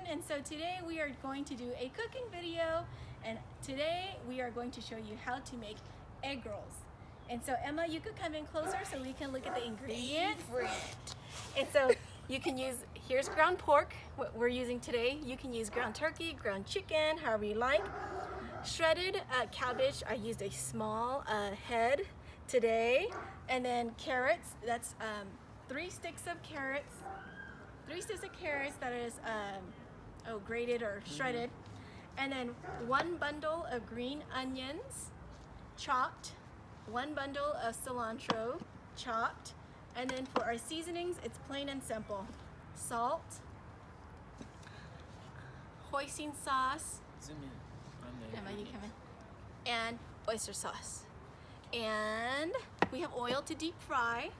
and so today we are going to do a cooking video, and today we are going to show you how to make egg rolls. And so Emma, you could come in closer so we can look at the ingredients. And so you can use, here's ground pork, what we're using today. You can use ground turkey, ground chicken, however you like. Shredded cabbage, I used a small head today. And then carrots, that's 3 sticks of carrots. 3 sticks of carrots that is grated or shredded. And then 1 bundle of green onions, chopped. 1 bundle of cilantro, chopped. And then for our seasonings, it's plain and simple. Salt, hoisin sauce. Zoom in. Emma, you come in. And oyster sauce. And we have oil to deep fry.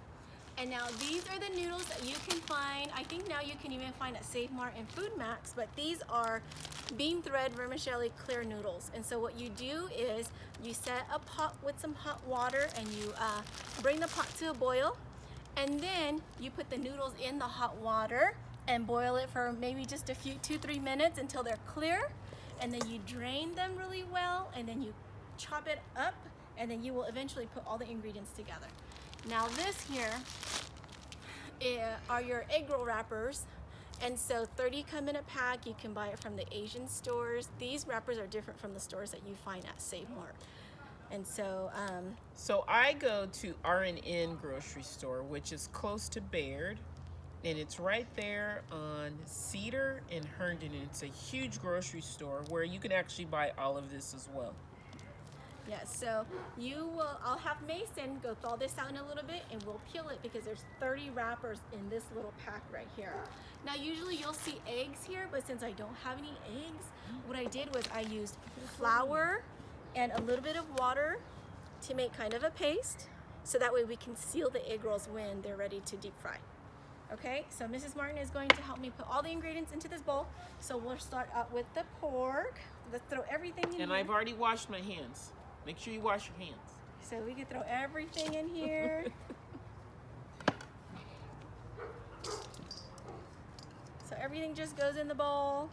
And now these are the noodles that you can find. I think now you can even find at Save Mart and Food Max, but these are bean thread vermicelli clear noodles. And so what you do is you set a pot with some hot water and you bring the pot to a boil. And then you put the noodles in the hot water and boil it for maybe just a few, 2-3 minutes until they're clear. And then you drain them really well, and then you chop it up, and then you will eventually put all the ingredients together. Now this here are your egg roll wrappers. And so 30 come in a pack. You can buy it from the Asian stores. These wrappers are different from the stores that you find at Save Mart. And so So I go to R&N grocery store, which is close to Baird, and it's right there on Cedar and Herndon, and it's a huge grocery store where you can actually buy all of this as well. yes, so I'll have Mason go thaw this out in a little bit and we'll peel it because there's 30 wrappers in this little pack right here. Now usually you'll see eggs here, but since I don't have any eggs, what I did was I used flour and a little bit of water to make kind of a paste, so that way we can seal the egg rolls when they're ready to deep fry. Okay, so Mrs. Martin is going to help me put all the ingredients into this bowl. So we'll start out with the pork. Let's throw everything in And here. I've already washed my hands. Make sure you wash your hands. So we can throw everything in here. So everything just goes in the bowl.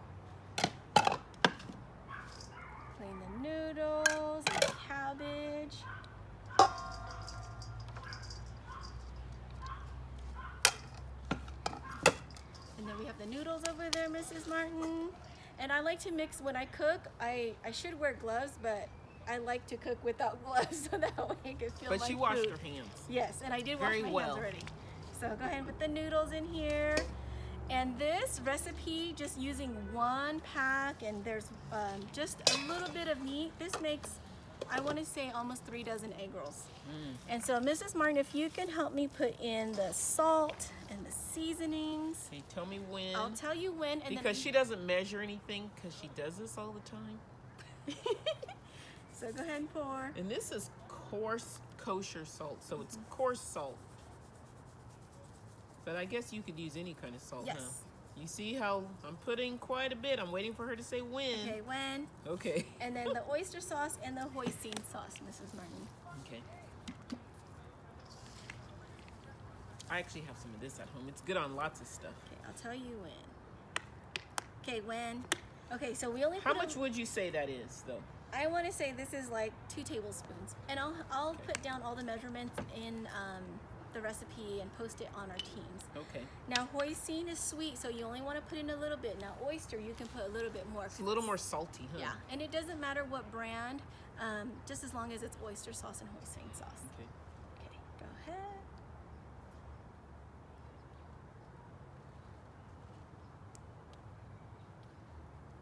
Clean the noodles, and the cabbage. And then we have the noodles over there, Mrs. Martin. And I like to mix when I cook. I should wear gloves, but I like to cook without gloves so that way I can feel my But you washed food. your hands. Yes, and I did wash Very my well. hands already. So go ahead and put the noodles in here. And this recipe, just using 1 pack, and there's just a little bit of meat. This makes, I want to say, almost 3 dozen egg rolls. And so Mrs. Martin, if you can help me put in the salt and the seasonings. Okay, tell me when. I'll tell you when. And Because she doesn't measure anything because she does this all the time. So go ahead and pour. And this is coarse kosher salt, so it's coarse salt. But I guess you could use any kind of salt, Yes. huh? You see how I'm putting quite a bit. I'm waiting for her to say when. Okay, when. Okay. And then the oyster sauce and the hoisin sauce, Mrs. Martin. Okay. I actually have some of this at home. It's good on lots of stuff. Okay, I'll tell you when. Okay, when. Okay, so we only How put much would you say that is, though? I want to say this is like 2 tablespoons. And I'll put down all the measurements in the recipe and post it on our teams. Okay. Now hoisin is sweet, so you only want to put in a little bit. Now oyster, you can put a little bit more. It's a little more salty, huh? Yeah, and it doesn't matter what brand, just as long as it's oyster sauce and hoisin sauce. Okay. Okay, go ahead.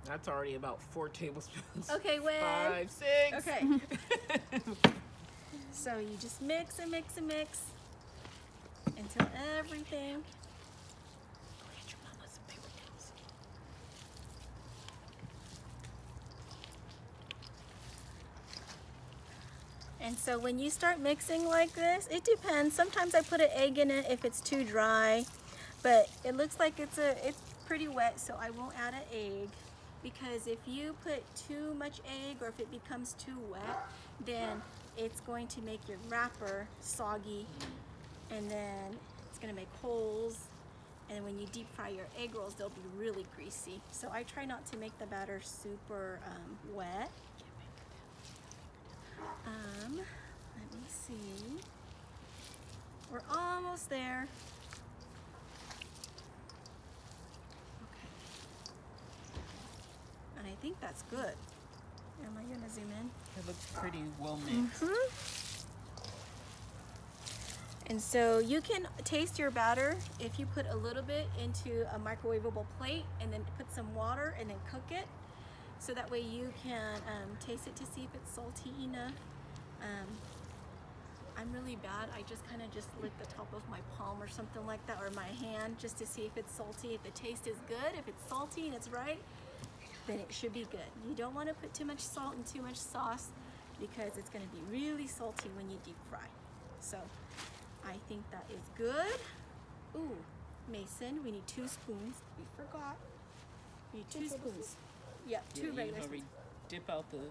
That's already about 4 tablespoons. Okay, when. 5, 6. Okay. So you just mix and mix and mix until everything. Go get your mama some paper towels. And so when you start mixing like this, it depends. Sometimes I put an egg in it if it's too dry, but it looks like it's pretty wet, so I won't add an egg. Because if you put too much egg or if it becomes too wet, then it's going to make your wrapper soggy, and then it's going to make holes, and when you deep fry your egg rolls, they'll be really greasy. So I try not to make the batter super wet. Let me see. We're almost there. Okay. And I think that's good. Am I gonna zoom in? It looks pretty well mixed. And so you can taste your batter if you put a little bit into a microwavable plate and then put some water and then cook it. So that way you can taste it to see if it's salty enough. I'm really bad. I just kind of just lick the top of my palm or something like that, or my hand, just to see if it's salty. If the taste is good, if it's salty and it's right, then it should be good. You don't want to put too much salt and too much sauce because it's going to be really salty when you deep fry. So I think that is good. Ooh, Mason, we need 2 spoons. We forgot. We need 2 spoons. Yep, 2 regular spoons. Dip out the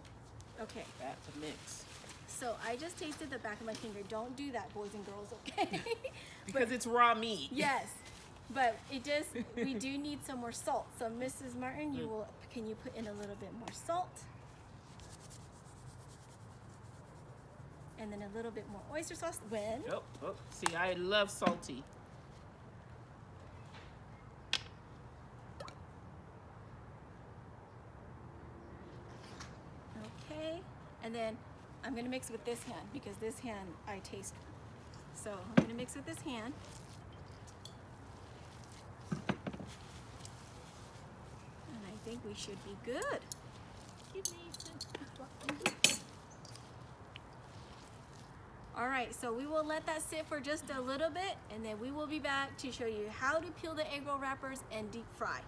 Okay. fat to mix. So I just tasted the back of my finger. Don't do that, boys and girls, okay? Because it's raw meat. Yes, but it does. We do need some more salt. So Mrs. Martin, can you put in a little bit more salt? And then a little bit more oyster sauce. When? Oh, see, I love salty. Okay, and then I'm gonna mix with this hand because this hand I taste. So I'm gonna mix with this hand. And I think we should be good. All right, so we will let that sit for just a little bit and then we will be back to show you how to peel the egg roll wrappers and deep fry.